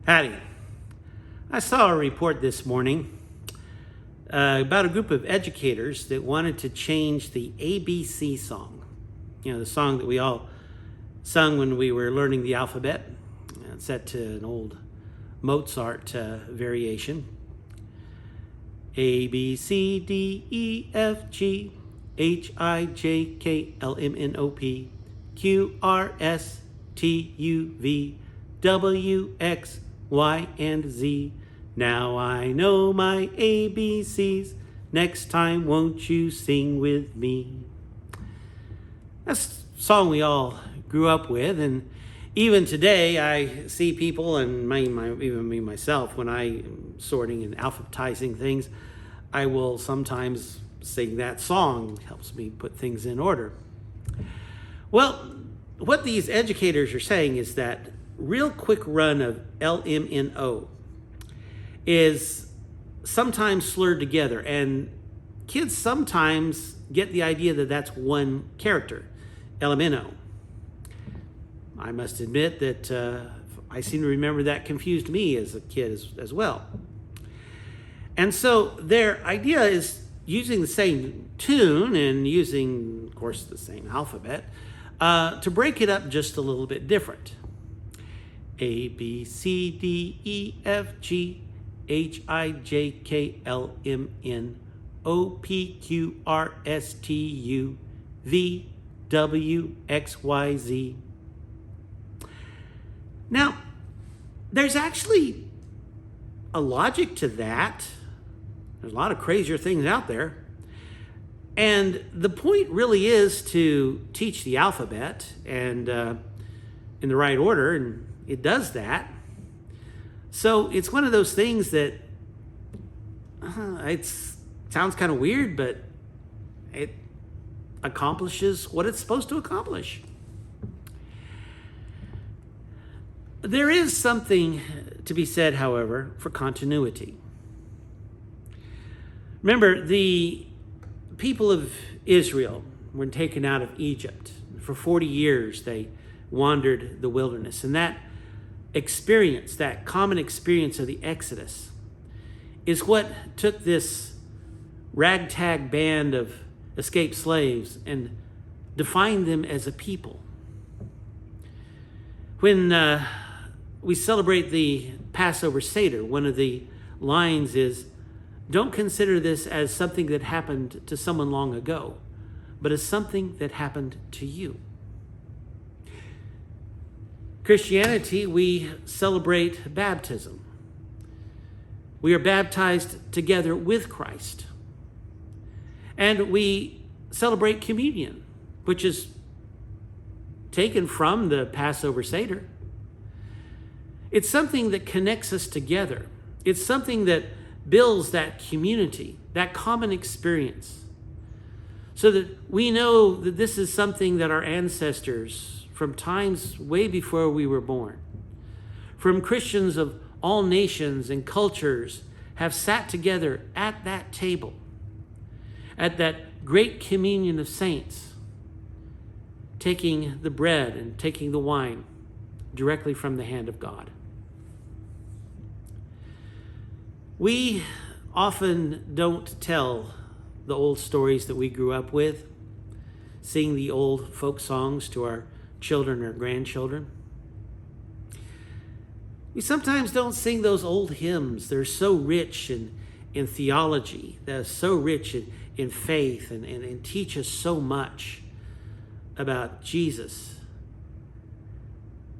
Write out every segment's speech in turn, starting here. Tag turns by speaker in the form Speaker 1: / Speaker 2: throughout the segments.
Speaker 1: Hattie, I saw a report this morning about a group of educators that wanted to change the ABC song. You know, the song that we all sung when we were learning the alphabet. It's set to an old Mozart variation. A, B, C, D, E, F, G, H, I, J, K, L, M, N, O, P, Q, R, S, T, U, V, W, X, Y, and Z. Now I know my ABCs. Next time, won't you sing with me? That's a song we all grew up with, and even today I see people, and even me myself, when I am sorting and alphabetizing things, I will sometimes sing that song. It helps me put things in order. Well, what these educators are saying is that real quick run of LMNO is sometimes slurred together, and kids sometimes get the idea that that's one character, LMNO. I must admit that I seem to remember that confused me as a kid as well. And so their idea is using the same tune and using, of course, the same alphabet to break it up just a little bit different. A, B, C, D, E, F, G, H, I, J, K, L, M, N, O, P, Q, R, S, T, U, V, W, X, Y, Z. Now, there's actually a logic to that. There's a lot of crazier things out there. And the point really is to teach the alphabet and in the right order, and it does that. So it's one of those things that it sounds kind of weird, but it accomplishes what it's supposed to accomplish. There is something to be said, however, for continuity. Remember, the people of Israel were taken out of Egypt. For 40 years, they wandered the wilderness. And that experience, that common experience of the Exodus, is what took this ragtag band of escaped slaves and defined them as a people. When we celebrate the Passover Seder, one of the lines is, don't consider this as something that happened to someone long ago, but as something that happened to you. Christianity, we celebrate baptism. We are baptized together with Christ. And we celebrate communion, which is taken from the Passover Seder. It's something that connects us together. It's something that builds that community, that common experience, so that we know that this is something that our ancestors, from times way before we were born, from Christians of all nations and cultures, have sat together at that table, at that great communion of saints, taking the bread and taking the wine directly from the hand of God. We often don't tell the old stories that we grew up with, sing the old folk songs to our children or grandchildren. We sometimes don't sing those old hymns. They're so rich in theology. They're so rich in faith and teach us so much about Jesus.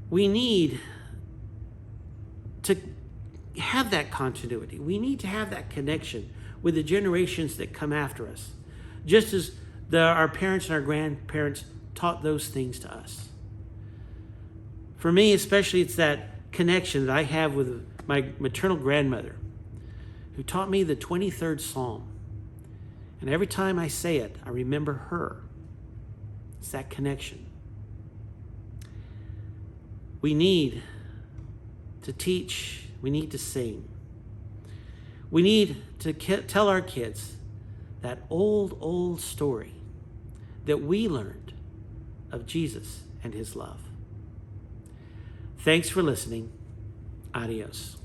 Speaker 1: We need to have that continuity. We need to have that connection with the generations that come after us, just as our parents and our grandparents taught those things to us. For me, especially, it's that connection that I have with my maternal grandmother, who taught me the 23rd Psalm. And every time I say it, I remember her. It's that connection. We need to teach. We need to sing. We need to tell our kids that old story that we learned of Jesus and his love. Thanks for listening. Adios.